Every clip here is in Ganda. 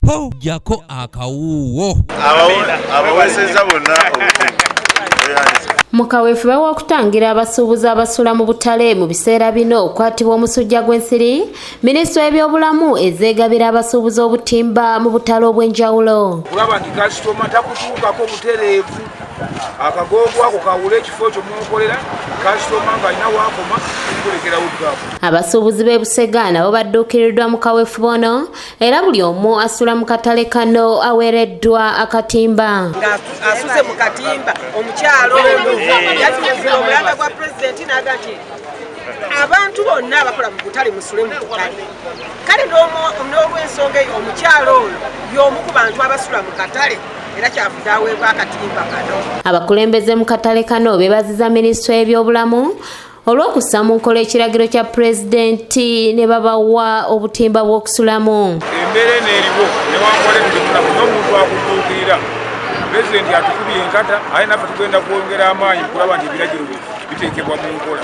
po jako akawuwo abaweseza bonna Mukaweefube w'okutangira abasuubuzi abasula mu butale mu biseera bino okwatibwa omusujja gw'ensiri, Minisitule y'ebyobulamu ezeegabira abasuubuzi obutimba mu butale obw'enjawulo. Kulaba nti kasitoma takutuukako butereevu akagogo ako kawula ekifo kyo mwokolera kasitoma ng'alina waakoma okulekera uddaako. Abasuubuzi b'e Busega nabo badduukiriddwa mu kaweefube ono era buli omu asula mu katale kano aweereddwa akatimba. Asuze mu katimba omukyalo yatuukira omulanga gwa pulezidenti n'aga nti abantu bonna abakola mu butale musule mu butale. Kale n'olw'ensonga eyo omukyalo oyo y'omu ku bantu abasula mu katale era kyavudde aweebwa akatimba kano. Abakulembeze mu katale kano beebaziza Minisitule y'ebyobulamu olw'okussa mu nkola ekiragiro kya pulezidenti ne babawa obutimba bw'okusulamu. Embeera n'eriwo newankole ntimulamu n'omuntu akutuukirira pulezidenti atukubye enkata aye naffe tugenda kwongera amaanyi kulaba nti ebiragiro biteekebwa mu nkola.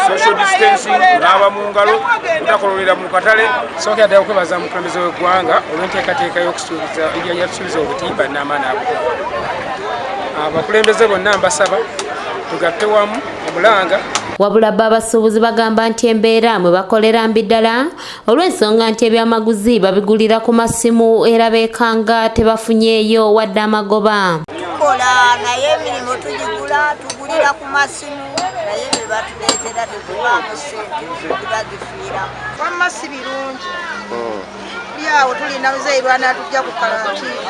Social distancing, kunaaba mu ngalo, kutakololera mu katale. Sookera ddala okwebaza omukulembeze w'eggwanga olw'enteekateeka y'okusuubiza obutimba n'amaani ago. Abakulembeze bonna mbasaba tugatte wamu omulanga. Wabula abasuubuzi bagamba nti embeera mwe bakolera mbi ddala olw'ensonga nti ebyamaguzi babigulira ku masimu era beekanga tebafunyeeyo wadde amagoba. Tukola naye emirimu tugulira ku masimu naye bye batuleetera tetubaamu ssente tubagifiira. Wamma si birungi. Tuli awo tulina muzeeyi n'atujja ku kalantiini.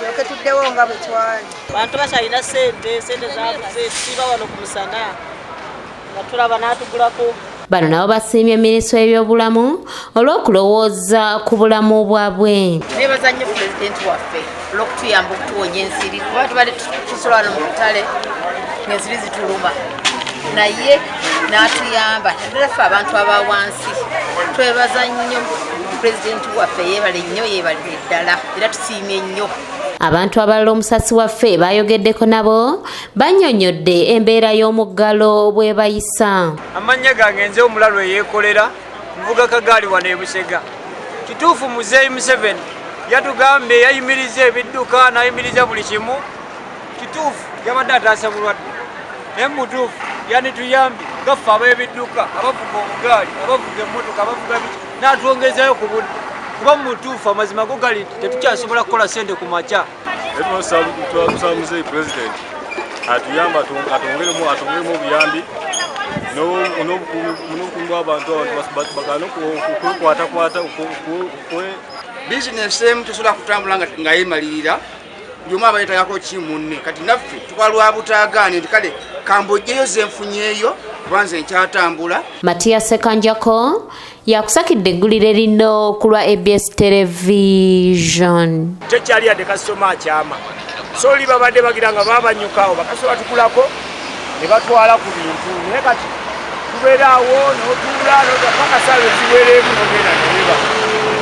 Yoke tuddewo nga bwe twali. Bantu bakyalina ssente zaabuze siba wano ku musana nga tulaba n'atugulako. Bano nabo basiimye Minisitule y'ebyobulamu olw'okulowooza ku bulamu bwabwe. Neebaza nnyo pulezidenti waffe olw'okutuyamba okutuwonya ensiri kuba tubadde tusula wano mu butale ng'ensiri zituluma naye n'atuyamba naddala ffe abantu aba wansi. Twebaza nnyo pulezidenti waffe yeebale nnyo yeebalire ddala era tusiimye nnyo. Abantu abalala omusasi waffe bayogeddeko nabo bannyonnyodde embeera y'omuggalo bwe bayisa. Amannya gange nze omulalo eyeekolera nvuga kagaali wano e Busega. Kituufu Muzeeyi Museveni yatugambye yayimiriza ebidduka n'ayimiriza buli kimu. Kituufu yabadde ataasa bulwadde naye mutuufu yanituyambye gaffe ab'ebidduka abavuga obugaali abavuga emmotoka abavuga biki n'atwongezayo ku budde. Kuba mutuufu amazima go gali tetukyasobola kukola ssente ku makya. Twakusaba Muzeeyi pulezidenti atuyamba atongeremu obuyambi n'obukuumi bw'abantu bagana okwekwatakwata. Bizinesi emu tesobola kutambula nga yeemalirira buli omu aba yeetagako ki munne. Kati naffe tukola lwa butaagaane nti kale kambojjeyo ze nfunyeeyo kuba nze nkyatambula. Matiya Sekanjako yakusakidde eggulire lino ku lwa ABS Television. Tekyali yadde kasitoma akyama. So oli babadde bagira nga babanyukawo bakasitoma batukulako ne batwala ku bintu naye kati tubeera awo n'otuula paka saawa eziwereemu n'ogenda ne biba.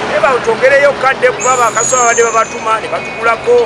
Naye batwongereyo kadde kuba bakasitoma babadde babatuma ne batukulako.